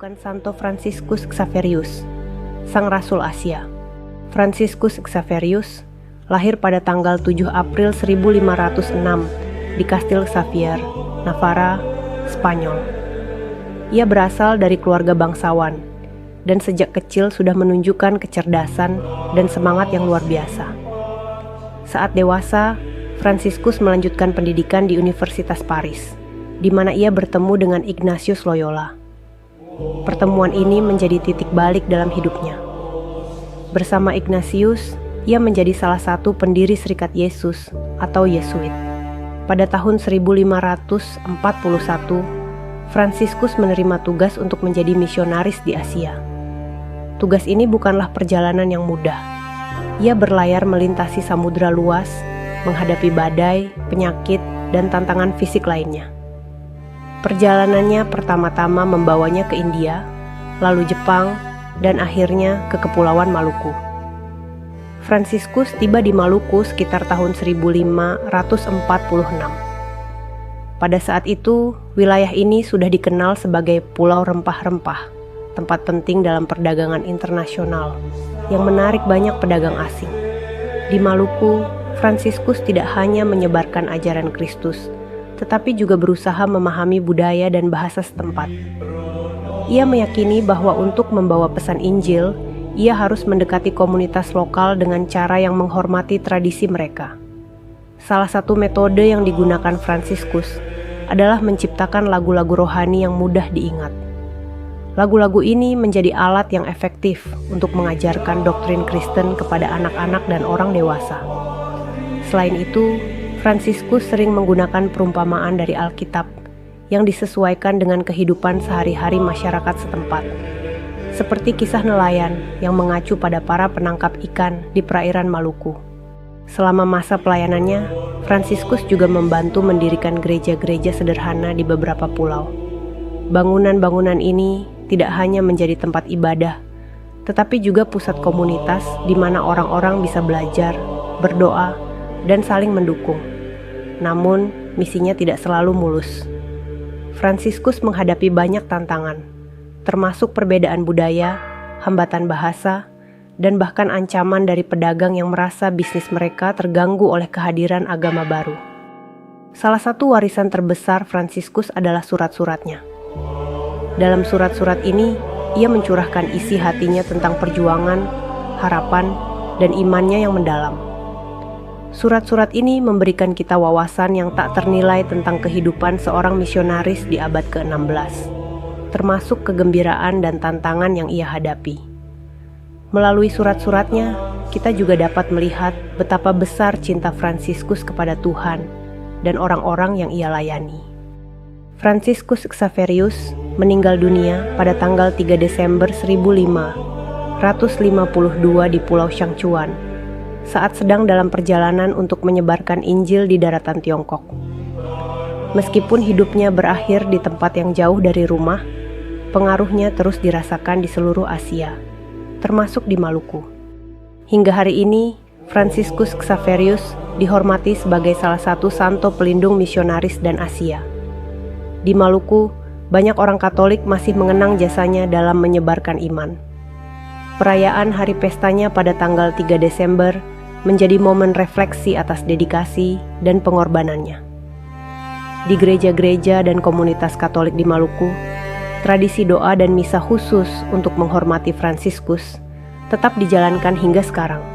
bukan Santo Fransiskus Xaverius, sang Rasul Asia. Fransiskus Xaverius lahir pada tanggal 7 April 1506 di Kastil Xavier, Navarra, Spanyol. Ia berasal dari keluarga bangsawan dan sejak kecil sudah menunjukkan kecerdasan dan semangat yang luar biasa. Saat dewasa, Fransiskus melanjutkan pendidikan di Universitas Paris, di mana ia bertemu dengan Ignatius Loyola. Pertemuan ini menjadi titik balik dalam hidupnya. Bersama Ignatius, ia menjadi salah satu pendiri Serikat Yesus atau Yesuit. Pada tahun 1541, Fransiskus menerima tugas untuk menjadi misionaris di Asia. Tugas ini bukanlah perjalanan yang mudah. Ia berlayar melintasi samudra luas, menghadapi badai, penyakit, dan tantangan fisik lainnya. Perjalanannya pertama-tama membawanya ke India, lalu Jepang, dan akhirnya ke Kepulauan Maluku. Fransiskus tiba di Maluku sekitar tahun 1546. Pada saat itu, wilayah ini sudah dikenal sebagai Pulau Rempah-Rempah, tempat penting dalam perdagangan internasional yang menarik banyak pedagang asing. Di Maluku, Fransiskus tidak hanya menyebarkan ajaran Kristus, tetapi juga berusaha memahami budaya dan bahasa setempat. Ia meyakini bahwa untuk membawa pesan Injil, ia harus mendekati komunitas lokal dengan cara yang menghormati tradisi mereka. Salah satu metode yang digunakan Fransiskus adalah menciptakan lagu-lagu rohani yang mudah diingat. Lagu-lagu ini menjadi alat yang efektif untuk mengajarkan doktrin Kristen kepada anak-anak dan orang dewasa. Selain itu, Fransiskus sering menggunakan perumpamaan dari Alkitab yang disesuaikan dengan kehidupan sehari-hari masyarakat setempat, seperti kisah nelayan yang mengacu pada para penangkap ikan di perairan Maluku. Selama masa pelayanannya, Fransiskus juga membantu mendirikan gereja-gereja sederhana di beberapa pulau. Bangunan-bangunan ini tidak hanya menjadi tempat ibadah, tetapi juga pusat komunitas di mana orang-orang bisa belajar, berdoa, dan saling mendukung. Namun, misinya tidak selalu mulus. Fransiskus menghadapi banyak tantangan, termasuk perbedaan budaya, hambatan bahasa, dan bahkan ancaman dari pedagang yang merasa bisnis mereka terganggu oleh kehadiran agama baru. Salah satu warisan terbesar Fransiskus adalah surat-suratnya. Dalam surat-surat ini, ia mencurahkan isi hatinya tentang perjuangan, harapan, dan imannya yang mendalam. Surat-surat ini memberikan kita wawasan yang tak ternilai tentang kehidupan seorang misionaris di abad ke-16, termasuk kegembiraan dan tantangan yang ia hadapi. Melalui surat-suratnya, kita juga dapat melihat betapa besar cinta Fransiskus kepada Tuhan dan orang-orang yang ia layani. Fransiskus Xaverius meninggal dunia pada tanggal 3 Desember 1552 di Pulau Shangchuan, saat sedang dalam perjalanan untuk menyebarkan Injil di daratan Tiongkok. Meskipun hidupnya berakhir di tempat yang jauh dari rumah, pengaruhnya terus dirasakan di seluruh Asia, termasuk di Maluku. Hingga hari ini, Fransiskus Xaverius dihormati sebagai salah satu santo pelindung misionaris dan Asia. Di Maluku, banyak orang Katolik masih mengenang jasanya dalam menyebarkan iman. Perayaan hari pestanya pada tanggal 3 Desember menjadi momen refleksi atas dedikasi dan pengorbanannya. Di gereja-gereja dan komunitas Katolik di Maluku, tradisi doa dan misa khusus untuk menghormati Fransiskus tetap dijalankan hingga sekarang.